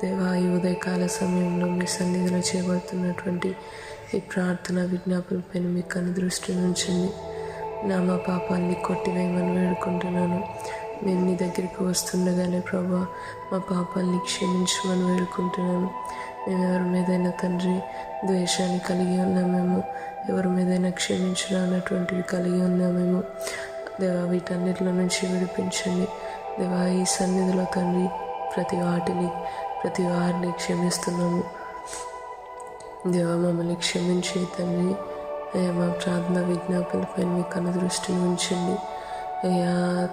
దేవా, ఈ ఉదయకాల సమయంలో మీ సన్నిధిలో చేయబడుతున్నటువంటి ఈ ప్రార్థన విజ్ఞాపనపైన మీ కను దృష్టి ఉంచండి. మా పాపాన్ని కొట్టివేయమని వేడుకుంటున్నాను. మేము నీ దగ్గరికి వస్తుండగానే ప్రభా, మా పాపాన్ని క్షమించమని వేడుకుంటున్నాను. మేము ఎవరి మీదైనా తండ్రి ద్వేషాన్ని కలిగి ఉన్నామేమో, ఎవరి మీదైనా క్షమించరానటువంటివి కలిగి ఉన్నామేమో దేవా, వీటన్నిటిలో నుంచి విడిపించండి. దేవా, ఈ సన్నిధిలో తండ్రి ప్రతి వారిని క్షమిస్తున్నాము. దేవా, మమ్మల్ని క్షమించి తండ్రి అయ్యా మా ప్రార్థన విజ్ఞాపనపై మీ కను దృష్టిని ఉంచండి. అయ్యా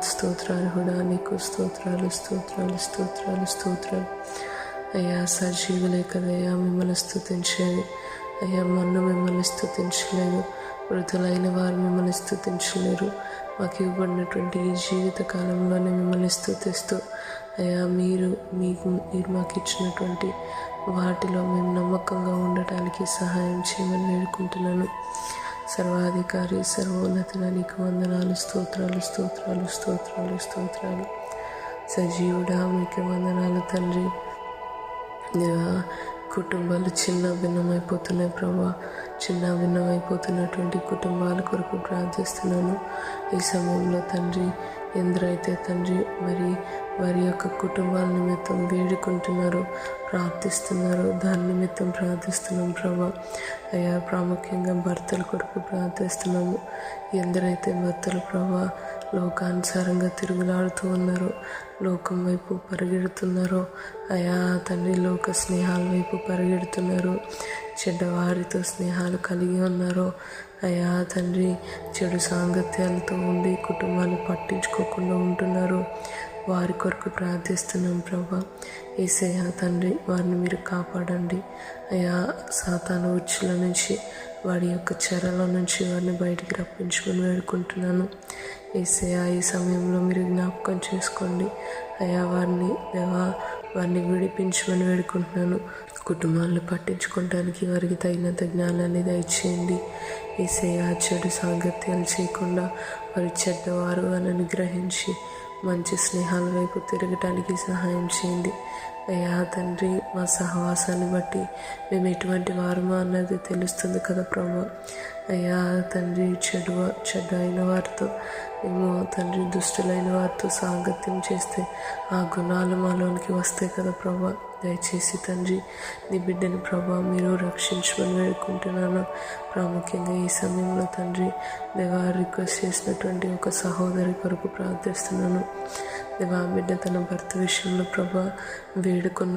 స్తోత్రార్హుడా, నీకు స్తోత్రాలు స్తోత్రాలు స్తోత్రాలు స్తోత్రాలు. అయ్యా సజీవులే కదయ్యా మిమ్మల్ని స్తుతించేది. అయ్యా మన్ను మిమ్మల్ని స్తుతించలేదు, మృతులైన వారు మిమ్మల్ని స్తుతించలేరు. మాకు ఇవ్వబడినటువంటి ఈ జీవిత కాలంలోనే మిమ్మల్ని స్తుతిస్తూ అయ్యా మీరు మాకు ఇచ్చినటువంటి వాటిలో మేము నమ్మకంగా ఉండటానికి సహాయం చేయమని వేడుకుంటున్నాను. సర్వాధికారి సర్వోన్నతుల నీకు వందనాలు, స్తోత్రాలు స్తోత్రాలు స్తోత్రాలు స్తోత్రాలు. సజీవుడా మీకు వందనాలు తండ్రి. కుటుంబాలు చిన్న భిన్నమైపోతున్నాయి ప్రభా. చిన్న భిన్నమైపోతున్నటువంటి కుటుంబాల కొరకు ప్రార్థిస్తున్నాను. ఈ సమయంలో తండ్రి ఎందరైతే తండ్రి మరి వారి యొక్క కుటుంబాల నిమిత్తం వేడుకుంటున్నారో, ప్రార్థిస్తున్నారో, దాని నిమిత్తం ప్రార్థిస్తున్నాం ప్రభా. అయ్యా ప్రాముఖ్యంగా భర్తల కొరకు ప్రార్థిస్తున్నాము. ఎందరైతే భర్తలు ప్రభా లోకానుసారంగా తిరుగులాడుతూ ఉన్నారో, లోకం వైపు పరిగెడుతున్నారో, అయా తండ్రి లోక స్నేహాల వైపు పరిగెడుతున్నారో, చెడ్డవారితో స్నేహాలు కలిగి ఉన్నారో, అయా తండ్రి చెడు సాంగత్యాలతో ఉండి కుటుంబాన్ని పట్టించుకోకుండా ఉంటున్నారు. వారి కొరకు ప్రార్థిస్తున్నాం ప్రభా. యేసయ్యా తండ్రి వారిని మీరు కాపాడండి. అయా సాతాను ఉచ్చుల నుంచి, వాడి యొక్క చెరల నుంచి వారిని బయటికి రప్పించమని వేడుకుంటున్నాను. యేసయ్యా ఈ సమయంలో మీరు జ్ఞాపకం చేసుకోండి. అయా వారిని విడిపించమని వేడుకుంటున్నాను. కుటుంబాలను పట్టించుకోవడానికి వారికి తగినంత జ్ఞానాన్ని దయచేయండి. యేసయ్యా చెడు సాంగత్యాలు చేయకుండా వారి చెడ్డవారు అని గ్రహించి మంచి స్నేహాల వైపు తిరగటానికి సహాయం చేయండి. అయ్యా తండ్రి మా సహవాసాన్ని బట్టి మేము ఎటువంటి వారమో అన్నది తెలుస్తుంది కదా ప్రభా. అయ్యా తండ్రి చెడ్డ అయిన వారితో మేము తండ్రి దుష్టులైన వారితో సాంగత్యం చేస్తే ఆ గుణాలు మాలోనికి వస్తాయి కదా ప్రభా. దయచేసి తండ్రి నీ బిడ్డని ప్రభా మీరు రక్షించమని వేడుకుంటున్నాను. ప్రాముఖ్యంగా ఈ సమయంలో తండ్రి దేవా రిక్వెస్ట్ చేసినటువంటి ఒక సహోదరి కొరకు ప్రార్థిస్తున్నాను. దేవా బిడ్డ తన భర్త విషయంలో ప్రభా వేడుకున్న